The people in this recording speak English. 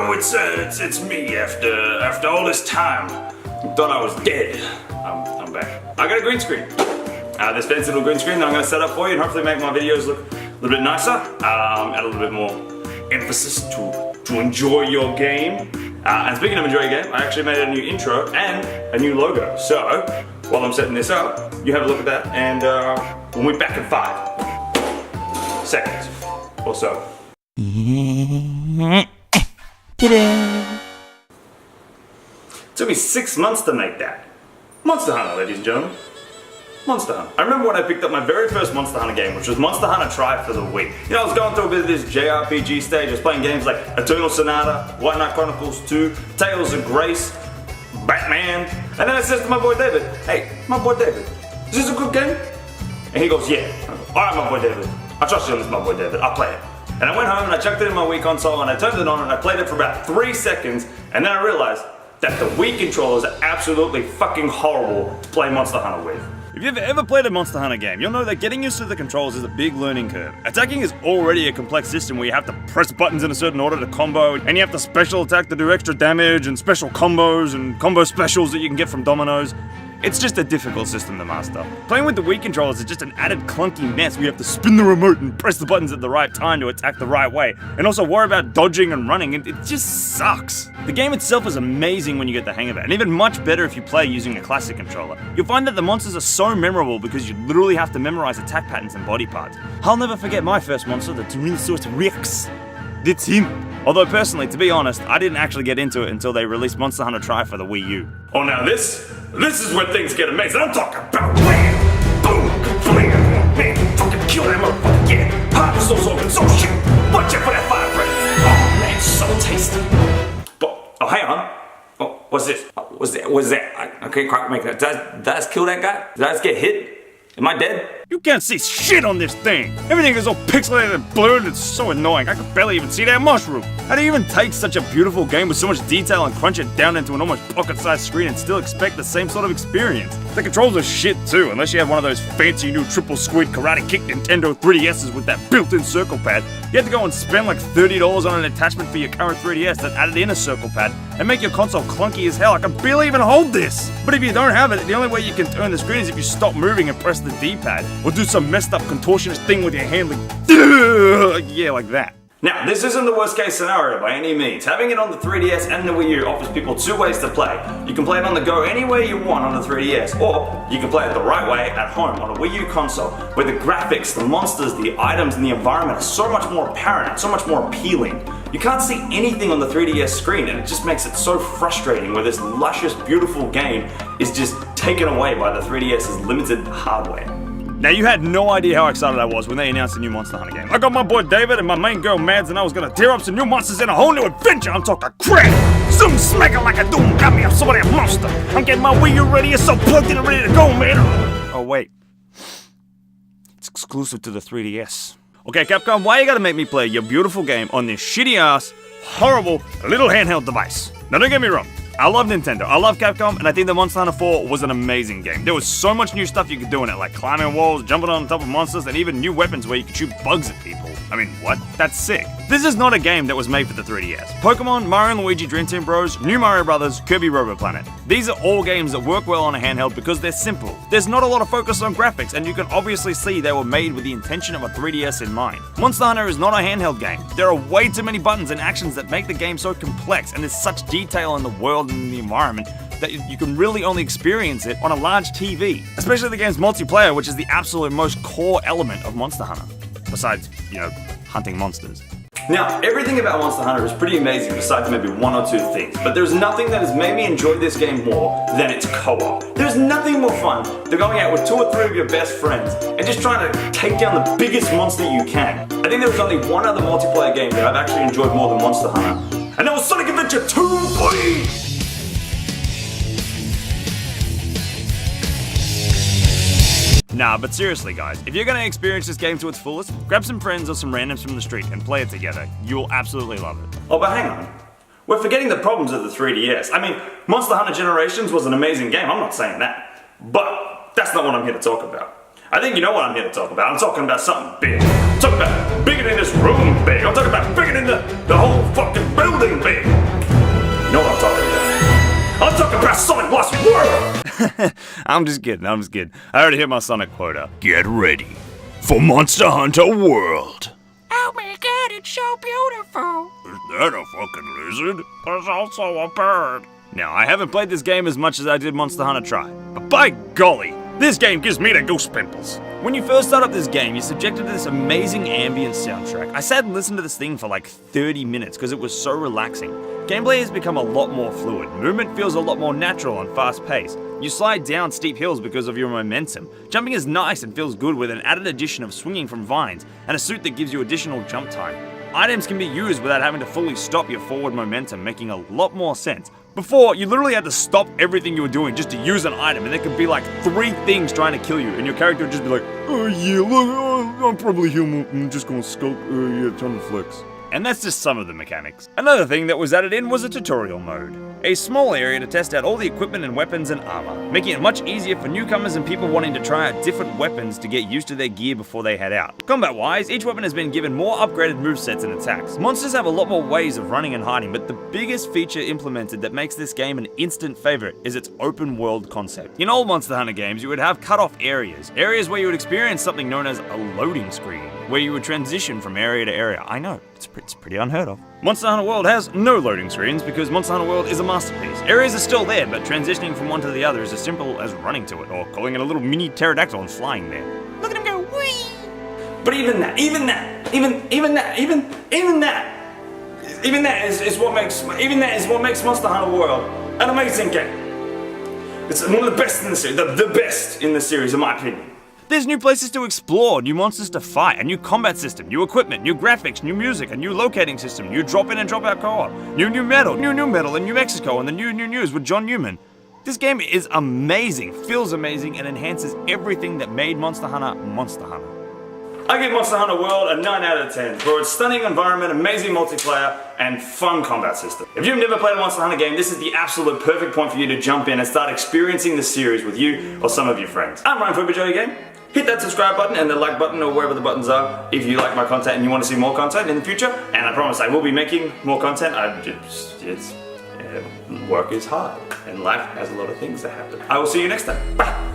Yo, it's me after all this time. Thought I was dead. I'm back. I got a green screen. This fancy little green screen that I'm going to set up for you and hopefully make my videos look a little bit nicer. Add a little bit more emphasis to enjoy your game. And speaking of enjoy your game, I actually made a new intro and a new logo. So while I'm setting this up, you have a look at that, and we'll be back in 5 seconds or so. It took me 6 months to make that. Monster Hunter, ladies and gentlemen. Monster Hunter. I remember when I picked up my very first Monster Hunter game, which was Monster Hunter Tri for the Wii. You know, I was going through a bit of this JRPG stage. I was playing games like Eternal Sonata, White Knight Chronicles 2, Tales of Grace, Batman. And then I says to my boy David, hey, my boy David, is this a good game? And he goes, yeah. I go, alright, my boy David. I trust you on this, my boy David. I'll play it. And I went home and I chucked it in my Wii console and I turned it on and I played it for about 3 seconds, and then I realized that the Wii controllers are absolutely fucking horrible to play Monster Hunter with. If you've ever played a Monster Hunter game, you'll know that getting used to the controls is a big learning curve. Attacking is already a complex system where you have to press buttons in a certain order to combo, and you have to special attack to do extra damage, and special combos, and combo specials that you can get from dominoes. It's just a difficult system to master. Playing with the Wii controllers is just an added clunky mess where you have to spin the remote and press the buttons at the right time to attack the right way, and also worry about dodging and running. It just sucks. The game itself is amazing when you get the hang of it, and even much better if you play using a classic controller. You'll find that the monsters are so memorable because you literally have to memorize attack patterns and body parts. I'll never forget my first monster, the Tyrannosaurus Rex. It's him. Although personally, to be honest, I didn't actually get into it until they released Monster Hunter Tri for the Wii U. Oh, now this is where things get amazing. I'm talking about wham, boom, blam, man, fucking kill that motherfucker, yeah. Pop is so shit. Watch out for that fire breath. Oh man, so tasty. But, oh, hang on. Oh, what's this? Was that? I can't quite make that. Did I just kill that guy? Did I just get hit? Am I dead? You can't see shit on this thing! Everything is all pixelated and blurred, it's so annoying, I can barely even see that mushroom! How do you even take such a beautiful game with so much detail and crunch it down into an almost pocket-sized screen and still expect the same sort of experience? The controls are shit too, unless you have one of those fancy new triple squid karate kick Nintendo 3DS's with that built-in circle pad. You have to go and spend like $30 on an attachment for your current 3DS that added in a circle pad and make your console clunky as hell. I can barely even hold this! But if you don't have it, the only way you can turn the screen is if you stop moving and press the D-pad. Or do some messed up contortionist thing with your hand like, yeah, like that. Now, this isn't the worst case scenario by any means. Having it on the 3DS and the Wii U offers people 2 ways to play. You can play it on the go anywhere you want on the 3DS, or you can play it the right way at home on a Wii U console, where the graphics, the monsters, the items, and the environment are so much more apparent and so much more appealing. You can't see anything on the 3DS screen, and it just makes it so frustrating where this luscious, beautiful game is just taken away by the 3DS's limited hardware. Now, you had no idea how excited I was when they announced a new Monster Hunter game. I got my boy David and my main girl Mads, and I was gonna tear up some new monsters in a whole new adventure. I'm talking crack! Zoom smacker like a doom, got me up somebody a monster. I'm getting my Wii U ready, it's so plugged in and ready to go, man. Oh wait, it's exclusive to the 3DS. Okay, Capcom, why you gotta make me play your beautiful game on this shitty ass, horrible little handheld device? Now don't get me wrong. I love Nintendo, I love Capcom, and I think that Monster Hunter 4 was an amazing game. There was so much new stuff you could do in it, like climbing walls, jumping on top of monsters, and even new weapons where you could shoot bugs at people. I mean, what? That's sick. This is not a game that was made for the 3DS. Pokemon, Mario & Luigi Dream Team Bros, New Mario Bros, Kirby Robo Planet. These are all games that work well on a handheld because they're simple. There's not a lot of focus on graphics, and you can obviously see they were made with the intention of a 3DS in mind. Monster Hunter is not a handheld game. There are way too many buttons and actions that make the game so complex, and there's such detail in the world and in the environment that you can really only experience it on a large TV. Especially the game's multiplayer, which is the absolute most core element of Monster Hunter. Besides, you know, hunting monsters. Now, everything about Monster Hunter is pretty amazing besides maybe 1 or 2 things, but there's nothing that has made me enjoy this game more than its co-op. There's nothing more fun than going out with 2 or 3 of your best friends and just trying to take down the biggest monster you can. I think there was only one other multiplayer game that I've actually enjoyed more than Monster Hunter, and that was Sonic Adventure 2, boy! Nah, but seriously guys, if you're gonna experience this game to its fullest, grab some friends or some randoms from the street and play it together. You'll absolutely love it. Oh, but hang on. We're forgetting the problems of the 3DS. I mean, Monster Hunter Generations was an amazing game, I'm not saying that. But that's not what I'm here to talk about. I think you know what I'm here to talk about. I'm talking about something big. I'm talking about bigger than this room big. big. I'm talking about bigger than the whole fucking building big. You know what I'm talking about. I'm talking about Sonic Lost World. I'm just kidding. I already hit my Sonic quota. Get ready for Monster Hunter World. Oh my god, it's so beautiful. Is that a fucking lizard? There's also a bird. Now, I haven't played this game as much as I did Monster Hunter Tri, but by golly, this game gives me the goose pimples. When you first start up this game, you're subjected to this amazing ambient soundtrack. I sat and listened to this thing for like 30 minutes because it was so relaxing. Gameplay has become a lot more fluid. Movement feels a lot more natural and fast-paced. You slide down steep hills because of your momentum. Jumping is nice and feels good with an added addition of swinging from vines and a suit that gives you additional jump time. Items can be used without having to fully stop your forward momentum, making a lot more sense. Before, you literally had to stop everything you were doing just to use an item, and there could be like 3 things trying to kill you, and your character would just be like, oh yeah, look, I'm probably human, I'm just gonna skulk, yeah, trying to flex. And that's just some of the mechanics. Another thing that was added in was a tutorial mode. A small area to test out all the equipment and weapons and armor, making it much easier for newcomers and people wanting to try out different weapons to get used to their gear before they head out. Combat-wise, each weapon has been given more upgraded movesets and attacks. Monsters have a lot more ways of running and hiding, but the biggest feature implemented that makes this game an instant favorite is its open world concept. In old Monster Hunter games, you would have cut-off areas where you would experience something known as a loading screen, where you would transition from area to area. I know, it's pretty unheard of. Monster Hunter World has no loading screens because Monster Hunter World is a masterpiece. Areas are still there, but transitioning from one to the other is as simple as running to it, or calling it a little mini pterodactyl and flying there. Look at him go, whee! But even that is what makes Monster Hunter World an amazing game. It's one of the best in the series, the best in the series, in my opinion. There's new places to explore, new monsters to fight, a new combat system, new equipment, new graphics, new music, a new locating system, new drop in and drop out co-op, new metal in New Mexico, and the new news with John Newman. This game is amazing, feels amazing, and enhances everything that made Monster Hunter Monster Hunter. I give Monster Hunter World a 9 out of 10 for its stunning environment, amazing multiplayer, and fun combat system. If you've never played a Monster Hunter game, this is the absolute perfect point for you to jump in and start experiencing the series with you or some of your friends. I'm Ryan from EnjoyYourGame. Hit that subscribe button and the like button or wherever the buttons are if you like my content and you want to see more content in the future. And I promise I will be making more content. Work is hard and life has a lot of things that happen. I will see you next time. Bye.